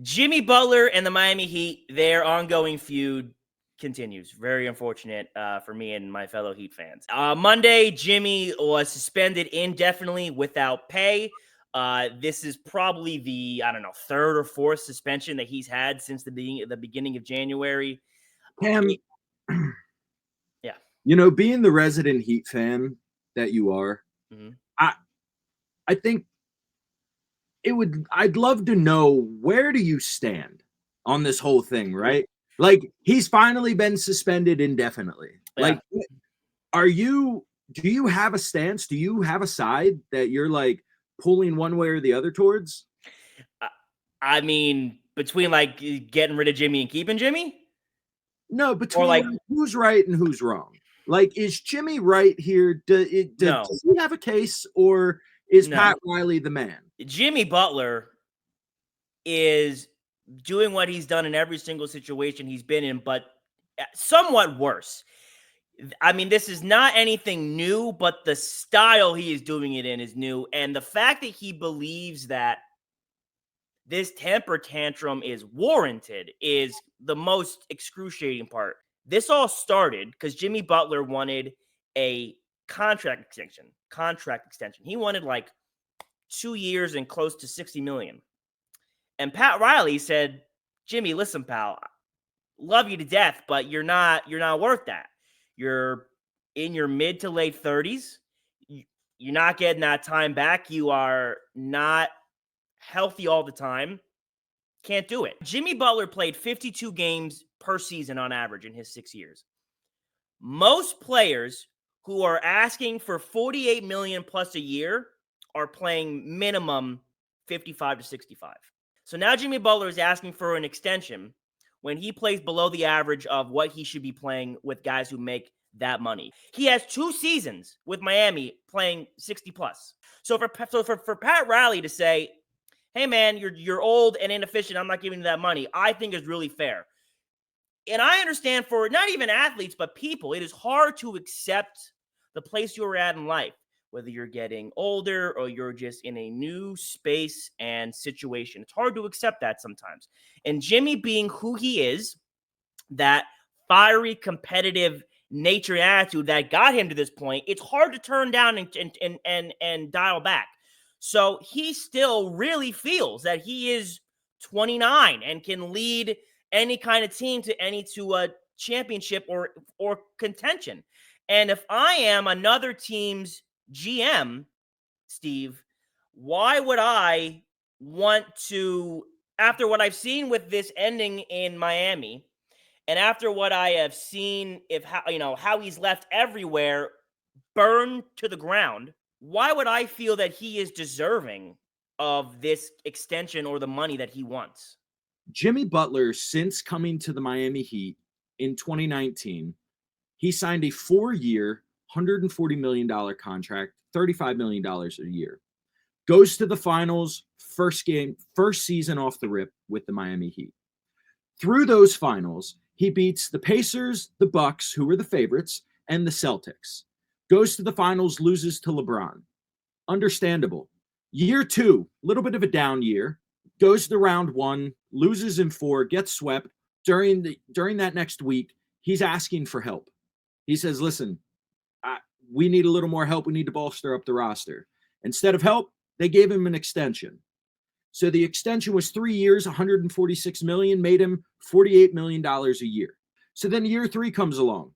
Jimmy Butler and the Miami Heat, their ongoing feud continues. Very unfortunate for me and my fellow Heat fans. Monday, Jimmy was suspended indefinitely without pay. This is probably the, third or fourth suspension that he's had since the beginning of January. Cam, yeah. Being the resident Heat fan that you are, I think I'd love to know, where do you stand on this whole thing, right? Like, he's finally been suspended indefinitely. Yeah. Like, do you have a stance? Do you have a side that you're like pulling one way or the other towards? I mean, between like getting rid of Jimmy and keeping Jimmy? No, between who's right and who's wrong. Like, is Jimmy right here? Does he have a case, or is Pat Riley the man? Jimmy Butler is doing what he's done in every single situation he's been in, but somewhat worse. I mean, this is not anything new, but the style he is doing it in is new. And the fact that he believes that this temper tantrum is warranted is the most excruciating part. This all started because Jimmy Butler wanted a contract extension. He wanted like 2 years and close to $60 million. And Pat Riley said, Jimmy, listen, pal, love you to death, but you're not worth that. You're in your mid to late 30s. You're not getting that time back. You are not healthy all the time. Can't do it. Jimmy Butler played 52 games per season on average in his 6 years. Most players who are asking for $48 million plus a year are playing minimum 55 to 65. So now Jimmy Butler is asking for an extension when he plays below the average of what he should be playing with guys who make that money. He has 2 seasons with Miami playing 60 plus. So for Pat Riley to say, hey man, you're old and inefficient, I'm not giving you that money, I think is really fair. And I understand, for not even athletes, but people, it is hard to accept the place you're at in life, whether you're getting older or you're just in a new space and situation. It's hard to accept that sometimes. And Jimmy, being who he is, that fiery, competitive nature and attitude that got him to this point, it's hard to turn down and dial back. So he still really feels that he is 29 and can lead any kind of team to a championship or contention. And if I am another team's GM, Steve, why would I want to, after what I've seen with this ending in Miami, and after what I have seen, how he's left everywhere burned to the ground, why would I feel that he is deserving of this extension or the money that he wants? Jimmy Butler, since coming to the Miami Heat in 2019, he signed a 4-year, $140 million contract, $35 million a year. Goes to the finals, first season off the rip with the Miami Heat. Through those finals, he beats the Pacers, the Bucks, who were the favorites, and the Celtics. Goes to the finals, loses to LeBron. Understandable. Year 2, a little bit of a down year. Goes to round 1, loses in 4, gets swept. During that next week, he's asking for help. He says, listen, we need a little more help. We need to bolster up the roster. Instead of help, they gave him an extension. So the extension was 3 years, $146 million, made him $48 million a year. So then year 3 comes along.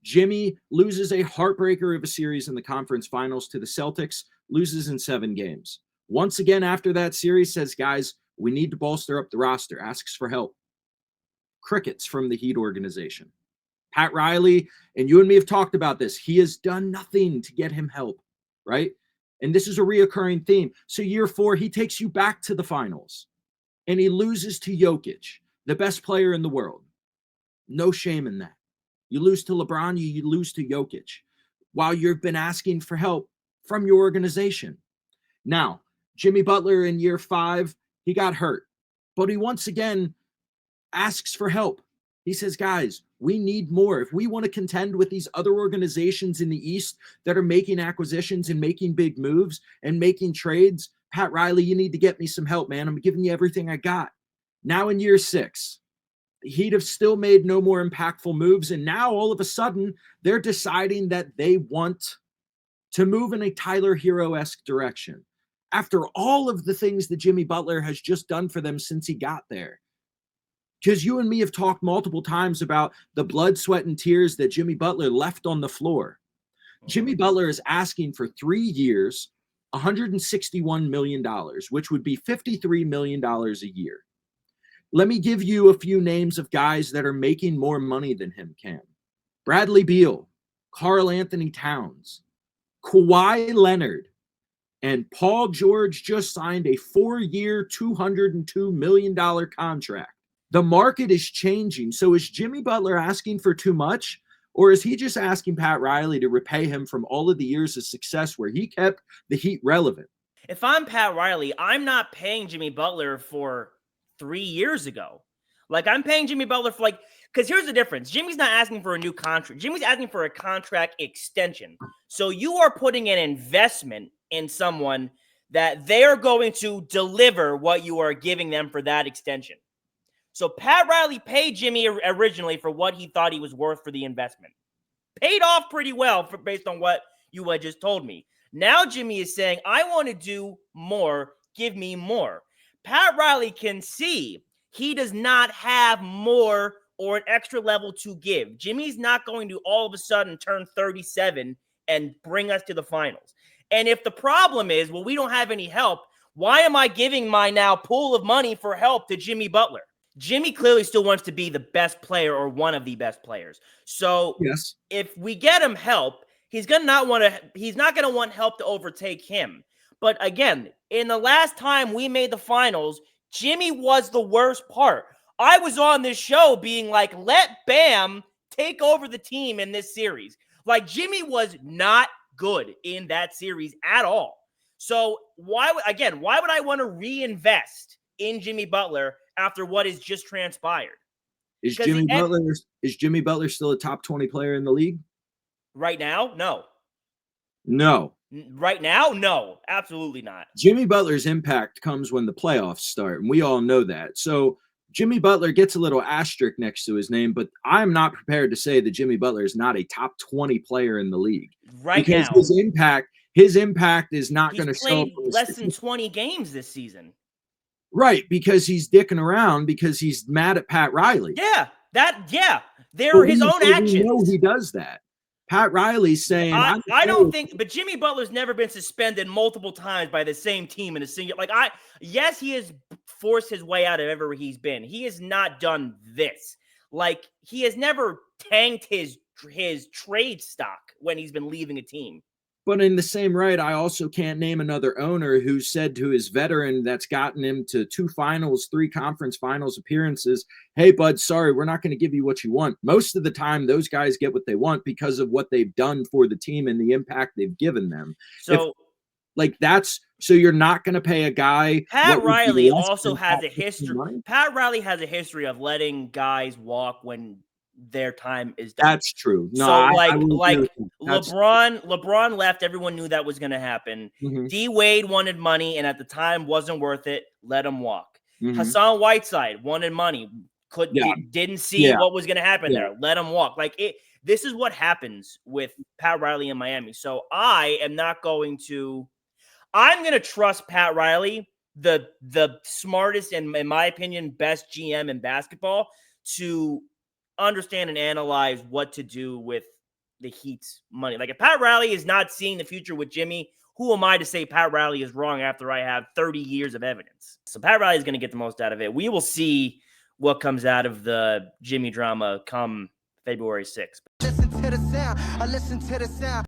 Jimmy loses a heartbreaker of a series in the conference finals to the Celtics, loses in 7 games. Once again, after that series, says, guys, we need to bolster up the roster, asks for help. Crickets from the Heat organization. Pat Riley, and you and me have talked about this. He has done nothing to get him help, right? And this is a reoccurring theme. So year 4, he takes you back to the finals, and he loses to Jokic, the best player in the world. No shame in that. You lose to LeBron, you lose to Jokic, while you've been asking for help from your organization. Now, Jimmy Butler in year 5, he got hurt, but he once again asks for help. He says, guys, we need more. If we want to contend with these other organizations in the East that are making acquisitions and making big moves and making trades, Pat Riley, you need to get me some help, man. I'm giving you everything I got. Now in year 6, the Heat have still made no more impactful moves. And now all of a sudden, they're deciding that they want to move in a Tyler Hero-esque direction. After all of the things that Jimmy Butler has just done for them since he got there. Because you and me have talked multiple times about the blood, sweat, and tears that Jimmy Butler left on the floor. Jimmy Butler is asking for 3 years, $161 million, which would be $53 million a year. Let me give you a few names of guys that are making more money than him, Cam. Bradley Beal, Karl Anthony Towns, Kawhi Leonard, and Paul George just signed a 4-year, $202 million contract. The market is changing. So is Jimmy Butler asking for too much? Or is he just asking Pat Riley to repay him from all of the years of success where he kept the Heat relevant? If I'm Pat Riley, I'm not paying Jimmy Butler for 3 years ago. Like, I'm paying Jimmy Butler for, like, because here's the difference. Jimmy's not asking for a new contract. Jimmy's asking for a contract extension. So you are putting an investment in someone that they are going to deliver what you are giving them for that extension. So Pat Riley paid Jimmy originally for what he thought he was worth for the investment. Paid off pretty well based on what you had just told me. Now Jimmy is saying, I want to do more. Give me more. Pat Riley can see he does not have more or an extra level to give. Jimmy's not going to all of a sudden turn 37 and bring us to the finals. And if the problem is, well, we don't have any help, why am I giving my now pool of money for help to Jimmy Butler? Jimmy clearly still wants to be the best player or one of the best players. So yes, if we get him help, he's not going to want help to overtake him. But again, in the last time we made the finals, Jimmy was the worst part. I was on this show being like, let Bam take over the team in this series. Like, Jimmy was not good in that series at all. So why would I want to reinvest in Jimmy Butler after what has just transpired? Is Jimmy Butler still a top 20 player in the league? Right now? No. No. Right now? No, absolutely not. Jimmy Butler's impact comes when the playoffs start, and we all know that. So Jimmy Butler gets a little asterisk next to his name, but I'm not prepared to say that Jimmy Butler is not a top 20 player in the league. Right because now. His impact is not going to show up. Less than 20 games this season. Right, because he's dicking around because he's mad at Pat Riley. They're his own actions. We know he does that. Pat Riley's saying, I don't think, but Jimmy Butler's never been suspended multiple times by the same team in a single, yes, he has forced his way out of everywhere he's been. He has not done this. Like, he has never tanked his trade stock when he's been leaving a team. But in the same right, I also can't name another owner who said to his veteran that's gotten him to 2 finals, 3 conference finals appearances, hey, bud, sorry, we're not going to give you what you want. Most of the time, those guys get what they want because of what they've done for the team and the impact they've given them. So, so you're not going to pay a guy. Pat Riley also has a history. Pat Riley has a history of letting guys walk when their time is done. That's true. No, LeBron left. Everyone knew that was going to happen. Mm-hmm. D Wade wanted money, and at the time wasn't worth it. Let him walk. Mm-hmm. Hassan Whiteside wanted money. Didn't see what was going to happen there. Let him walk. This is what happens with Pat Riley in Miami. So I'm going to trust Pat Riley, the smartest and, in my opinion, best GM in basketball, to understand and analyze what to do with the Heat's money. Like, if Pat Riley is not seeing the future with Jimmy, who am I to say Pat Riley is wrong after I have 30 years of evidence? So Pat Riley is going to get the most out of it. We will see what comes out of the Jimmy drama come February 6th. Listen to the sound. I listen to the sound.